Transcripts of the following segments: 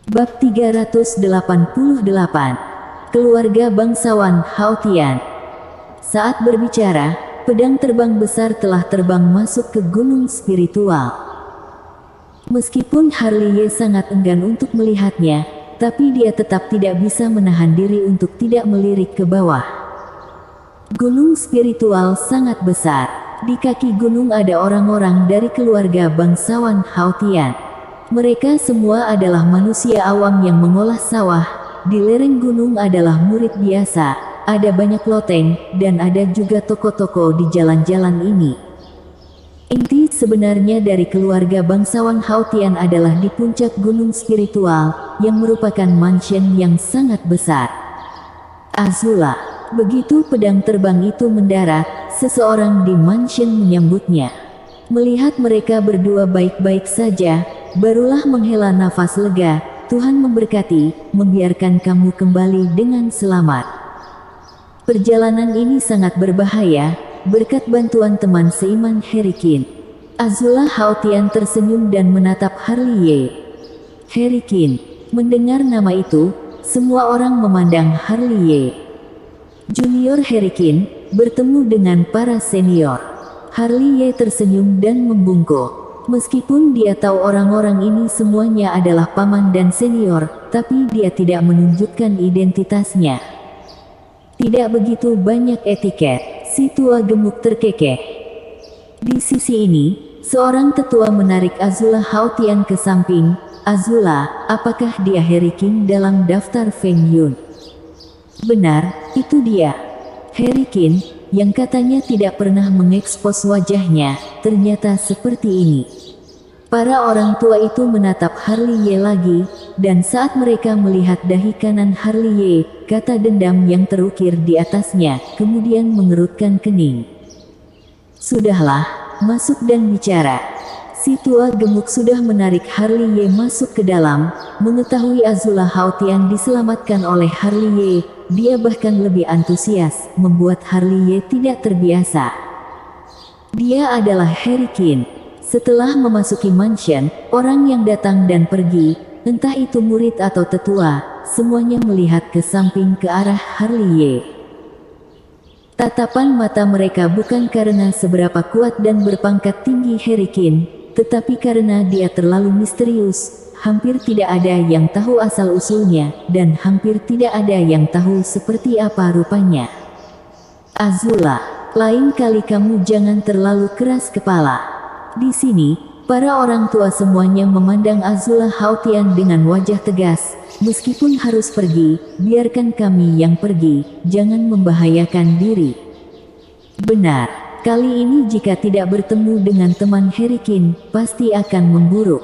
Bab 388. Keluarga bangsawan Haotian. Saat berbicara, pedang terbang besar telah terbang masuk ke gunung spiritual. Meskipun Harley sangat enggan untuk melihatnya, tapi dia tetap tidak bisa menahan diri untuk tidak melirik ke bawah. Gunung spiritual sangat besar. Di kaki gunung ada orang-orang dari keluarga bangsawan Haotian. Mereka semua adalah manusia awam yang mengolah sawah. Di lereng gunung adalah murid biasa, ada banyak loteng, dan ada juga toko-toko di jalan-jalan ini. Inti sebenarnya dari keluarga bangsawan Haotian adalah di puncak gunung spiritual, yang merupakan mansion yang sangat besar. Azula. Begitu pedang terbang itu mendarat, seseorang di mansion menyambutnya. Melihat mereka berdua baik-baik saja, barulah menghela nafas lega. Tuhan memberkati, membiarkan kamu kembali dengan selamat. Perjalanan ini sangat berbahaya, berkat bantuan teman seiman Herikin. Azula Haotian tersenyum dan menatap Harley. Herikin. Mendengar nama itu, semua orang memandang Harley. Junior Herikin bertemu dengan para senior. Harley tersenyum dan membungkuk. Meskipun dia tahu orang-orang ini semuanya adalah paman dan senior, tapi dia tidak menunjukkan identitasnya. Tidak begitu banyak etiket, si tua gemuk terkekeh. Di sisi ini, seorang tetua menarik Azula Haotian ke samping. Azula, apakah dia Herikin dalam daftar Feng Yun? Benar, itu dia. Herikin, yang katanya tidak pernah mengekspos wajahnya, ternyata seperti ini. Para orang tua itu menatap Harley lagi, dan saat mereka melihat dahi kanan Harley, kata dendam yang terukir di atasnya, kemudian mengerutkan kening. Sudahlah, masuk dan bicara. Si tua gemuk sudah menarik Harley masuk ke dalam. Mengetahui Azula Haotian diselamatkan oleh Harley, dia bahkan lebih antusias, membuat Harley tidak terbiasa. Dia adalah Herikin. Setelah memasuki mansion, orang yang datang dan pergi, entah itu murid atau tetua, semuanya melihat ke samping ke arah Harley. Tatapan mata mereka bukan karena seberapa kuat dan berpangkat tinggi Herikin, tetapi karena dia terlalu misterius, hampir tidak ada yang tahu asal-usulnya, dan hampir tidak ada yang tahu seperti apa rupanya. Azula, lain kali kamu jangan terlalu keras kepala. Di sini, para orang tua semuanya memandang Azula Haotian dengan wajah tegas. Meskipun harus pergi, biarkan kami yang pergi, jangan membahayakan diri. Benar. Kali ini jika tidak bertemu dengan teman Herikin, pasti akan memburuk.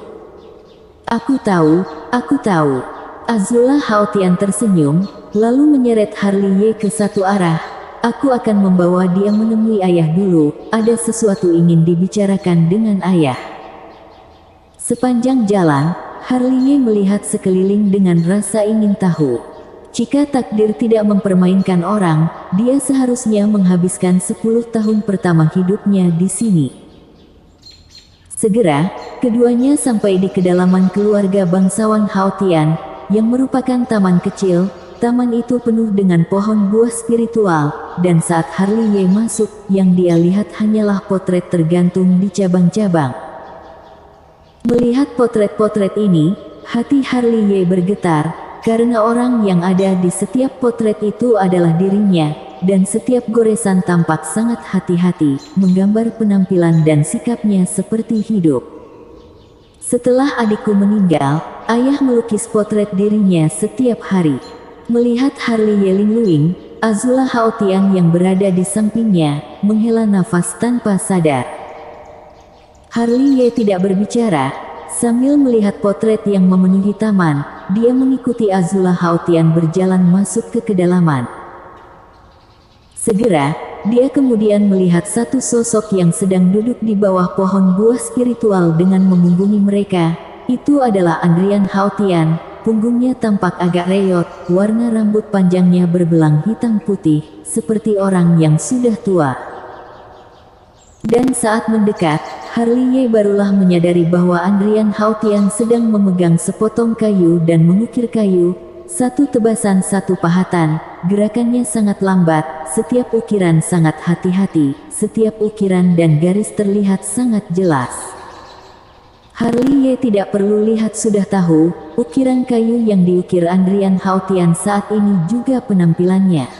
Aku tahu, aku tahu. Azula Haotian tersenyum, lalu menyeret Harley ke satu arah. Aku akan membawa dia menemui ayah dulu, ada sesuatu ingin dibicarakan dengan ayah. Sepanjang jalan, Harley melihat sekeliling dengan rasa ingin tahu. Jika takdir tidak mempermainkan orang, dia seharusnya menghabiskan 10 tahun pertama hidupnya di sini. Segera, keduanya sampai di kedalaman keluarga bangsawan Haotian, yang merupakan taman kecil. Taman itu penuh dengan pohon buah spiritual, dan saat Harley masuk, yang dia lihat hanyalah potret tergantung di cabang-cabang. Melihat potret-potret ini, hati Harley bergetar. Karena orang yang ada di setiap potret itu adalah dirinya, dan setiap goresan tampak sangat hati-hati, menggambar penampilan dan sikapnya seperti hidup. Setelah adikku meninggal, ayah melukis potret dirinya setiap hari. Melihat Harley linglung, Azula Haotian yang berada di sampingnya, menghela nafas tanpa sadar. Harley tidak berbicara. Sambil melihat potret yang memenuhi taman, dia mengikuti Azula Haotian berjalan masuk ke kedalaman. Segera, dia kemudian melihat satu sosok yang sedang duduk di bawah pohon buah spiritual dengan memunggungi mereka. Itu adalah Andrian Haotian, punggungnya tampak agak reyot, warna rambut panjangnya berbelang hitam putih, seperti orang yang sudah tua. Dan saat mendekat, Harley barulah menyadari bahwa Andrian Haotian sedang memegang sepotong kayu dan mengukir kayu, satu tebasan satu pahatan, gerakannya sangat lambat, setiap ukiran sangat hati-hati, setiap ukiran dan garis terlihat sangat jelas. Harley tidak perlu lihat sudah tahu, ukiran kayu yang diukir Andrian Haotian saat ini juga penampilannya.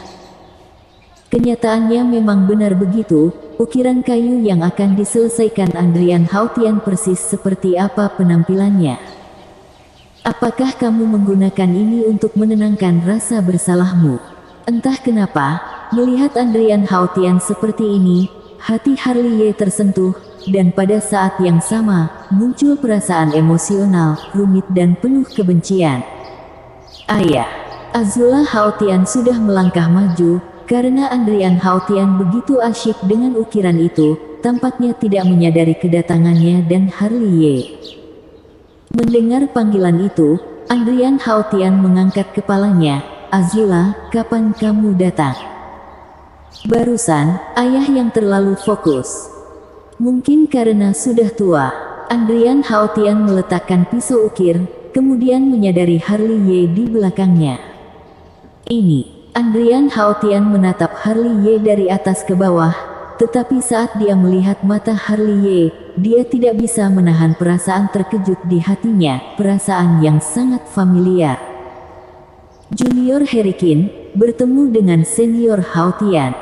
Kenyataannya memang benar begitu, ukiran kayu yang akan diselesaikan Andrian Haotian persis seperti apa penampilannya. Apakah kamu menggunakan ini untuk menenangkan rasa bersalahmu? Entah kenapa, melihat Andrian Haotian seperti ini, hati Harley tersentuh, dan pada saat yang sama, muncul perasaan emosional, rumit dan penuh kebencian. Ayah, Azula Haotian sudah melangkah maju, karena Andrian Haotian begitu asyik dengan ukiran itu, tampaknya tidak menyadari kedatangannya dan Harley. Mendengar panggilan itu, Andrian Haotian mengangkat kepalanya. Azula, kapan kamu datang? Barusan, ayah yang terlalu fokus. Mungkin karena sudah tua, Andrian Haotian meletakkan pisau ukir, kemudian menyadari Harley di belakangnya. Andrian Haotian menatap Harley dari atas ke bawah, tetapi saat dia melihat mata Harley, dia tidak bisa menahan perasaan terkejut di hatinya, perasaan yang sangat familiar. Junior Herikin bertemu dengan Senior Haotian.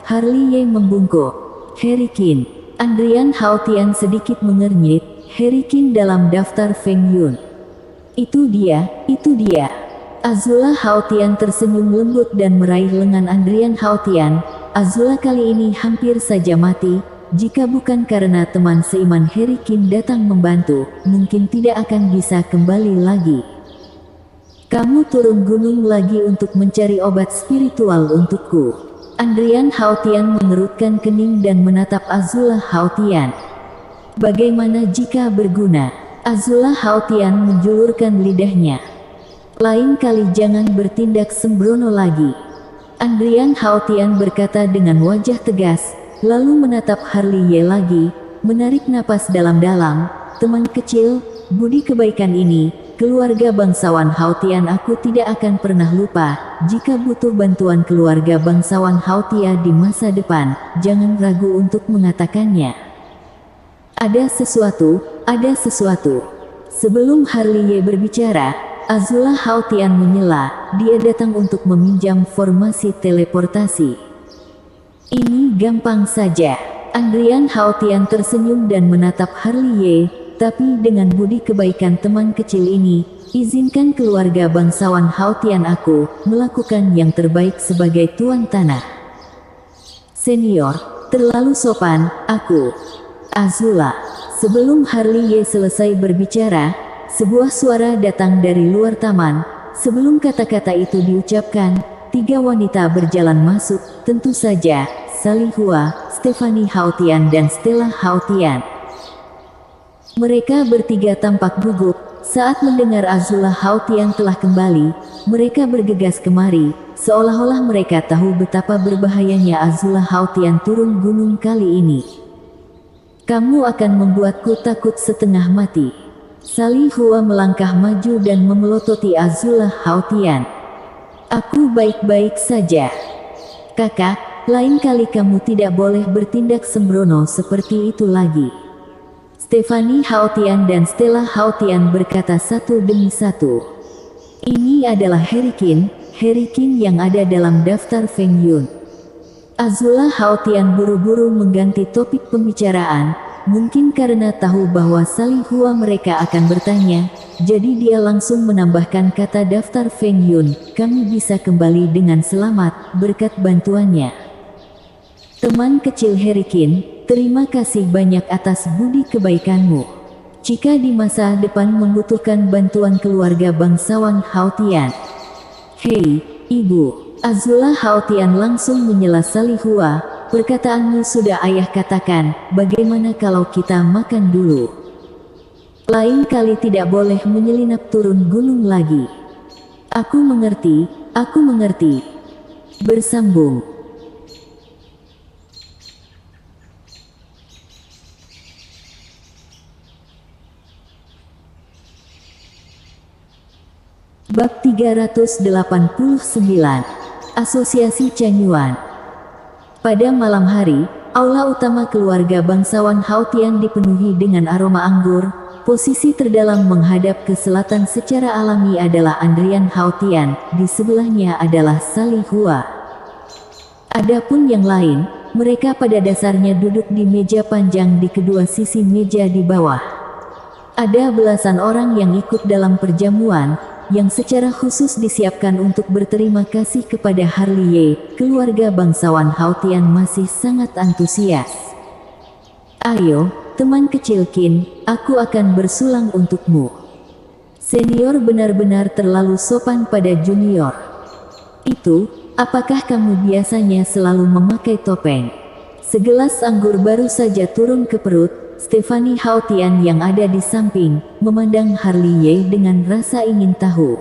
Harley membungkuk. Herikin. Andrian Haotian sedikit mengernyit. Herikin dalam daftar Feng Yun. Itu dia. Azula Haotian tersenyum lembut dan meraih lengan Andrian Haotian. Azula kali ini hampir saja mati, jika bukan karena teman seiman Herikin datang membantu, mungkin tidak akan bisa kembali lagi. Kamu turun gunung lagi untuk mencari obat spiritual untukku. Andrian Haotian mengerutkan kening dan menatap Azula Haotian. Bagaimana jika berguna? Azula Haotian menjulurkan lidahnya. Lain kali jangan bertindak sembrono lagi. Andrian Haotian berkata dengan wajah tegas, lalu menatap Harley lagi, menarik napas dalam-dalam. Teman kecil, budi kebaikan ini, keluarga bangsawan Haotian aku tidak akan pernah lupa. Jika butuh bantuan keluarga bangsawan Haotia di masa depan, jangan ragu untuk mengatakannya. Ada sesuatu. Sebelum Harley berbicara, Azula Haotian menyela, dia datang untuk meminjam formasi teleportasi. Ini gampang saja. Andrian Haotian tersenyum dan menatap Harley, tapi dengan budi kebaikan teman kecil ini, izinkan keluarga bangsawan Haotian aku melakukan yang terbaik sebagai tuan tanah. Senior, terlalu sopan, aku. Azula. Sebelum Harley selesai berbicara, sebuah suara datang dari luar taman. Sebelum kata-kata itu diucapkan, 3 wanita berjalan masuk, tentu saja, Salihua, Stephanie Haotian dan Stella Haotian. Mereka bertiga tampak gugup, saat mendengar Azula Haotian telah kembali, mereka bergegas kemari, seolah-olah mereka tahu betapa berbahayanya Azula Haotian turun gunung kali ini. Kamu akan membuatku takut setengah mati. Salihua melangkah maju dan memelototi Azula Haotian. Aku baik-baik saja. Kakak, lain kali kamu tidak boleh bertindak sembrono seperti itu lagi. Stephanie Haotian dan Stella Haotian berkata satu demi satu. Ini adalah Herikin yang ada dalam daftar Feng Yun. Azula Haotian buru-buru mengganti topik pembicaraan. Mungkin karena tahu bahwa Salihua mereka akan bertanya, jadi dia langsung menambahkan kata daftar Feng Yun, kami bisa kembali dengan selamat, berkat bantuannya. Teman kecil Herikin, terima kasih banyak atas budi kebaikanmu. Jika di masa depan membutuhkan bantuan keluarga bangsawan Haotian. Hei, ibu, Azula Haotian langsung menyela Salihua. Perkataanmu sudah ayah katakan, bagaimana kalau kita makan dulu? Lain kali tidak boleh menyelinap turun gunung lagi. Aku mengerti. Bersambung. Bab 389. Asosiasi Canyuan. Pada malam hari, aula utama keluarga bangsawan Haotian dipenuhi dengan aroma anggur. Posisi terdalam menghadap ke selatan secara alami adalah Andrian Haotian, di sebelahnya adalah Sali Hua. Adapun yang lain, mereka pada dasarnya duduk di meja panjang di kedua sisi meja di bawah. Ada belasan orang yang ikut dalam perjamuan, yang secara khusus disiapkan untuk berterima kasih kepada Harley Ye. Keluarga bangsawan Haotian masih sangat antusias. Ayo, teman kecil Qin, aku akan bersulang untukmu. Senior benar-benar terlalu sopan pada junior. Itu, apakah kamu biasanya selalu memakai topeng? Segelas anggur baru saja turun ke perut. Stephanie Haotian yang ada di samping, memandang Harley Ye dengan rasa ingin tahu.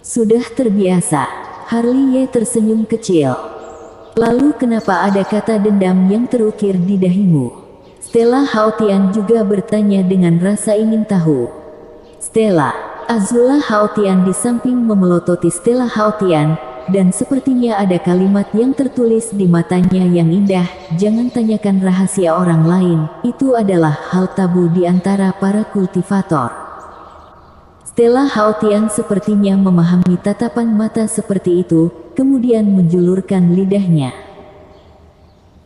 Sudah terbiasa, Harley Ye tersenyum kecil. Lalu kenapa ada kata dendam yang terukir di dahimu? Stella Haotian juga bertanya dengan rasa ingin tahu. Stella, Azula Haotian di samping memelototi Stella Haotian, dan sepertinya ada kalimat yang tertulis di matanya yang indah, jangan tanyakan rahasia orang lain, itu adalah hal tabu di antara para kultivator. Stella Haotian sepertinya memahami tatapan mata seperti itu, kemudian menjulurkan lidahnya.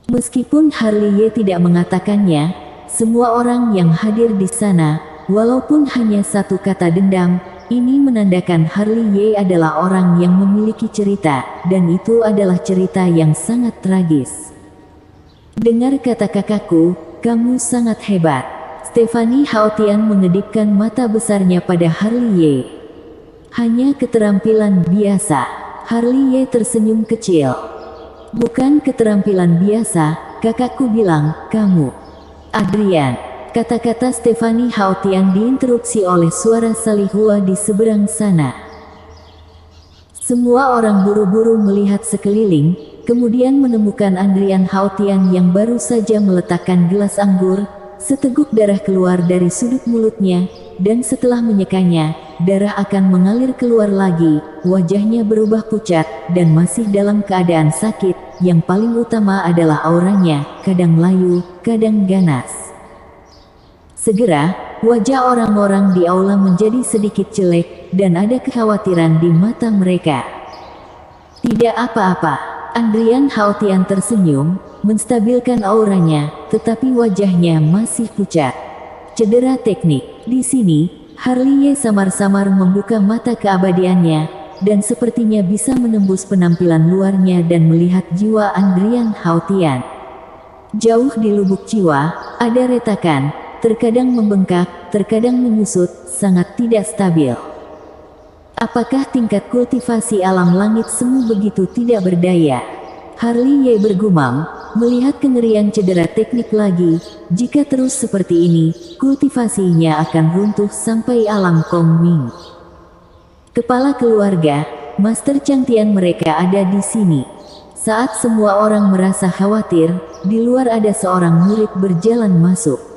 Meskipun Harley Ye tidak mengatakannya, semua orang yang hadir di sana, walaupun hanya satu kata dendam, ini menandakan Harley Ye adalah orang yang memiliki cerita, dan itu adalah cerita yang sangat tragis. Dengar kata kakakku, kamu sangat hebat. Stephanie Haotian mengedipkan mata besarnya pada Harley Ye. Hanya keterampilan biasa. Harley Ye tersenyum kecil. Bukan keterampilan biasa, kakakku bilang, kamu. Adrian. Kata-kata Stephanie Haotian diinterupsi oleh suara Sali Hua di seberang sana. Semua orang buru-buru melihat sekeliling, kemudian menemukan Andrian Haotian yang baru saja meletakkan gelas anggur. Seteguk darah keluar dari sudut mulutnya, dan setelah menyekanya, darah akan mengalir keluar lagi. Wajahnya berubah pucat, dan masih dalam keadaan sakit. Yang paling utama adalah auranya, kadang layu, kadang ganas. Segera, wajah orang-orang di aula menjadi sedikit jelek, dan ada kekhawatiran di mata mereka. Tidak apa-apa, Andrian Haotian tersenyum, menstabilkan auranya, tetapi wajahnya masih pucat. Cedera teknik. Di sini, Harley Ye samar-samar membuka mata keabadiannya, dan sepertinya bisa menembus penampilan luarnya dan melihat jiwa Andrian Haotian. Jauh di lubuk jiwa, ada retakan, terkadang membengkak, terkadang menyusut, sangat tidak stabil. Apakah tingkat kultivasi alam langit semu begitu tidak berdaya? Harley Ye bergumam, melihat kengerian cedera teknik lagi. Jika terus seperti ini, kultivasinya akan runtuh sampai alam Kong Ming. Kepala keluarga, Master Changtian mereka ada di sini. Saat semua orang merasa khawatir, di luar ada seorang murid berjalan masuk.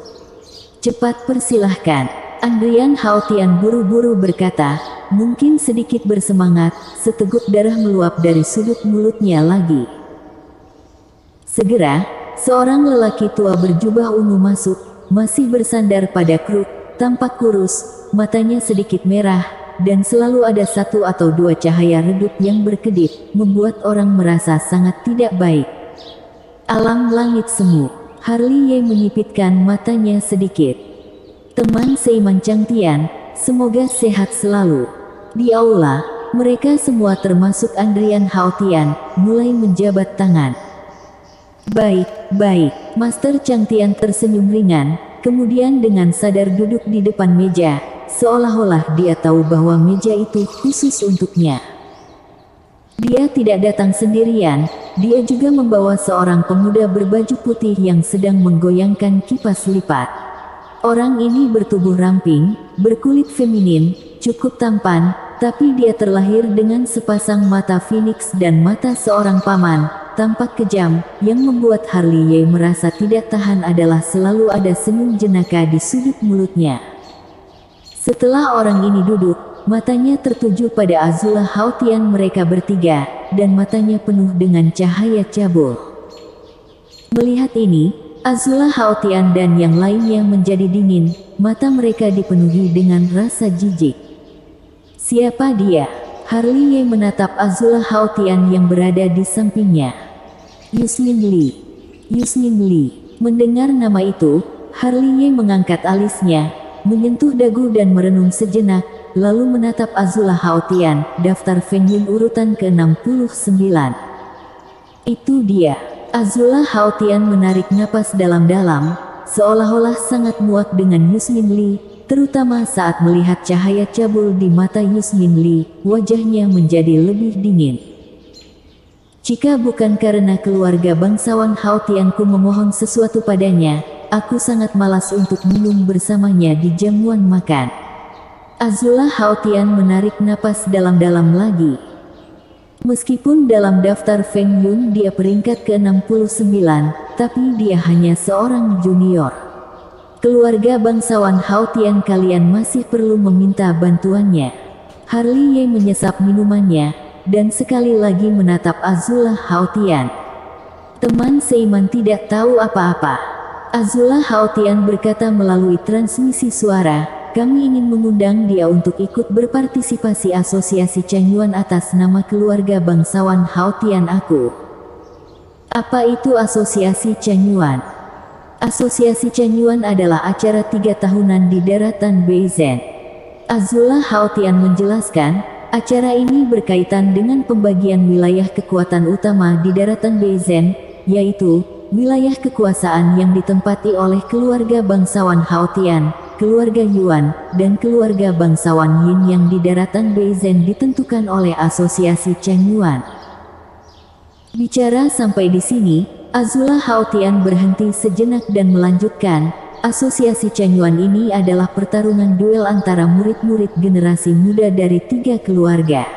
Cepat persilahkan, Andrian Haotian buru-buru berkata, mungkin sedikit bersemangat. Seteguk darah meluap dari sudut mulutnya lagi. Segera, seorang lelaki tua berjubah ungu masuk, masih bersandar pada kruk, tampak kurus, matanya sedikit merah, dan selalu ada satu atau dua cahaya redup yang berkedip, membuat orang merasa sangat tidak baik. Alam langit semu. Harley Ye menyipitkan matanya sedikit. Teman seiman Changtian, semoga sehat selalu. Di aula, mereka semua termasuk Andrian Haotian, mulai menjabat tangan. Baik, baik. Master Changtian tersenyum ringan, kemudian dengan sadar duduk di depan meja, seolah-olah dia tahu bahwa meja itu khusus untuknya. Dia tidak datang sendirian, dia juga membawa seorang pemuda berbaju putih yang sedang menggoyangkan kipas lipat. Orang ini bertubuh ramping, berkulit feminin, cukup tampan, tapi dia terlahir dengan sepasang mata phoenix dan mata seorang paman, tampak kejam. Yang membuat Harley Ye merasa tidak tahan adalah selalu ada senyum jenaka di sudut mulutnya. Setelah orang ini duduk, matanya tertuju pada Azula Haotian mereka bertiga, dan matanya penuh dengan cahaya cabul. Melihat ini, Azula Haotian dan yang lainnya menjadi dingin, mata mereka dipenuhi dengan rasa jijik. Siapa dia? Harley Ye menatap Azula Haotian yang berada di sampingnya. Yusmin Li. Yusmin Li. Mendengar nama itu, Harley Ye mengangkat alisnya, menyentuh dagu dan merenung sejenak, lalu menatap Azula Haotian, daftar Feng Yun urutan ke-69. Itu dia. Azula Haotian menarik napas dalam-dalam, seolah-olah sangat muak dengan Yusmin Li, terutama saat melihat cahaya cabul di mata Yusmin Li, wajahnya menjadi lebih dingin. Jika bukan karena keluarga bangsawan Haotianku memohon sesuatu padanya, aku sangat malas untuk minum bersamanya di jamuan makan. Azula Haotian menarik napas dalam-dalam lagi. Meskipun dalam daftar Feng Yun dia peringkat ke-69, tapi dia hanya seorang junior. Keluarga bangsawan Haotian kalian masih perlu meminta bantuannya. Harley Ye menyesap minumannya, dan sekali lagi menatap Azula Haotian. Teman seiman tidak tahu apa-apa. Azula Haotian berkata melalui transmisi suara, kami ingin mengundang dia untuk ikut berpartisipasi asosiasi Changyuan atas nama keluarga bangsawan Haotian aku. Apa itu asosiasi Changyuan? Asosiasi Changyuan adalah acara 3 tahunan di daratan Beizen. Azula Haotian menjelaskan, acara ini berkaitan dengan pembagian wilayah kekuatan utama di daratan Beizen, yaitu wilayah kekuasaan yang ditempati oleh keluarga bangsawan Haotian, keluarga Yuan, dan keluarga bangsawan Yin yang di daratan Beizen ditentukan oleh asosiasi Changyuan. Bicara sampai di sini, Azula Haotian berhenti sejenak dan melanjutkan, asosiasi Changyuan ini adalah pertarungan duel antara murid-murid generasi muda dari 3 keluarga.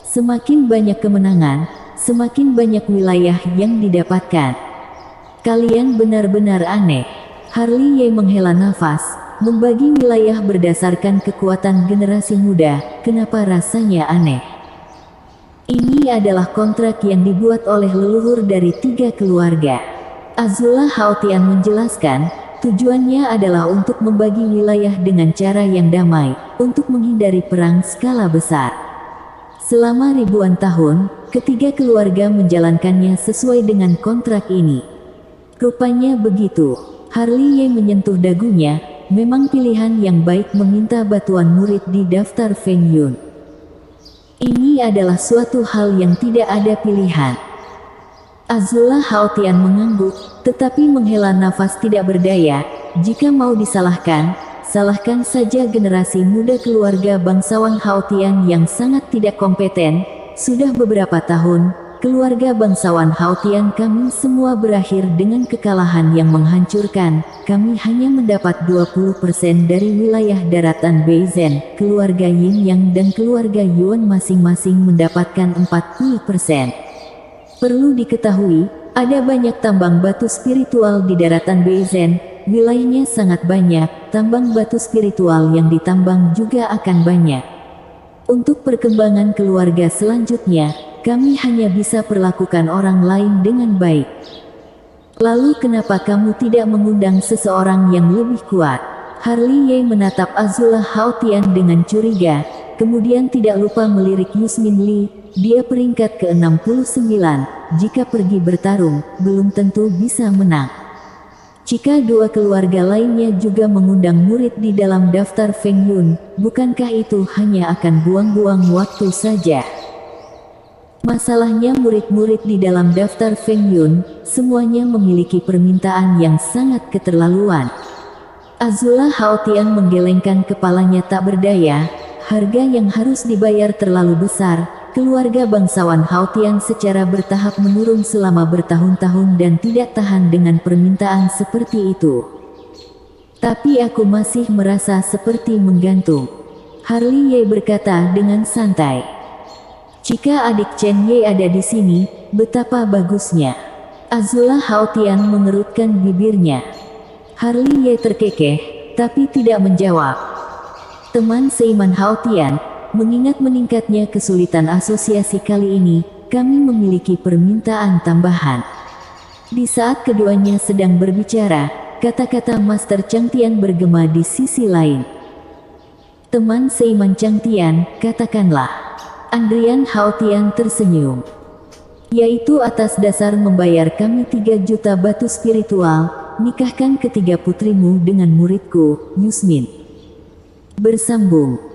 Semakin banyak kemenangan, semakin banyak wilayah yang didapatkan. Kalian benar-benar aneh. Harley Ye menghela nafas, membagi wilayah berdasarkan kekuatan generasi muda, kenapa rasanya aneh? Ini adalah kontrak yang dibuat oleh leluhur dari 3 keluarga. Azula Haotian menjelaskan, tujuannya adalah untuk membagi wilayah dengan cara yang damai, untuk menghindari perang skala besar. Selama ribuan tahun, ketiga keluarga menjalankannya sesuai dengan kontrak ini. Rupanya begitu. Harley Ye menyentuh dagunya, memang pilihan yang baik meminta bantuan murid di daftar Feng Yun. Ini adalah suatu hal yang tidak ada pilihan. Azula Haotian mengangguk, tetapi menghela nafas tidak berdaya. Jika mau disalahkan, salahkan saja generasi muda keluarga bangsawan Haotian yang sangat tidak kompeten. Sudah beberapa tahun, keluarga bangsawan Haotian kami semua berakhir dengan kekalahan yang menghancurkan. Kami hanya mendapat 20% dari wilayah daratan Beizen. Keluarga Yin Yang dan keluarga Yuan masing-masing mendapatkan 40%. Perlu diketahui, ada banyak tambang batu spiritual di daratan Beizen, wilayahnya sangat banyak, tambang batu spiritual yang ditambang juga akan banyak. Untuk perkembangan keluarga selanjutnya, kami hanya bisa perlakukan orang lain dengan baik. Lalu kenapa kamu tidak mengundang seseorang yang lebih kuat? Harley Ye menatap Azula Haotian dengan curiga, kemudian tidak lupa melirik Yusmin Li. Dia peringkat ke-69, jika pergi bertarung, belum tentu bisa menang. Jika 2 keluarga lainnya juga mengundang murid di dalam daftar Feng Yun, bukankah itu hanya akan buang-buang waktu saja? Masalahnya murid-murid di dalam daftar Feng Yun, semuanya memiliki permintaan yang sangat keterlaluan. Azula Haotian menggelengkan kepalanya tak berdaya, harga yang harus dibayar terlalu besar. Keluarga bangsawan Haotian secara bertahap menurun selama bertahun-tahun dan tidak tahan dengan permintaan seperti itu. Tapi aku masih merasa seperti menggantung. Harley Ye berkata dengan santai. Jika adik Chen Ye ada di sini, betapa bagusnya. Azula Haotian mengerutkan bibirnya. Harley Ye terkekeh, tapi tidak menjawab. Teman seiman Hao Tian, mengingat meningkatnya kesulitan asosiasi kali ini, kami memiliki permintaan tambahan. Di saat keduanya sedang berbicara, kata-kata Master Chang Tian bergema di sisi lain. Teman seiman Chang Tian, katakanlah. Andrian Hao Tian tersenyum. Yaitu atas dasar membayar kami 3 juta batu spiritual, nikahkan ketiga putrimu dengan muridku, Yusmin. Bersambung.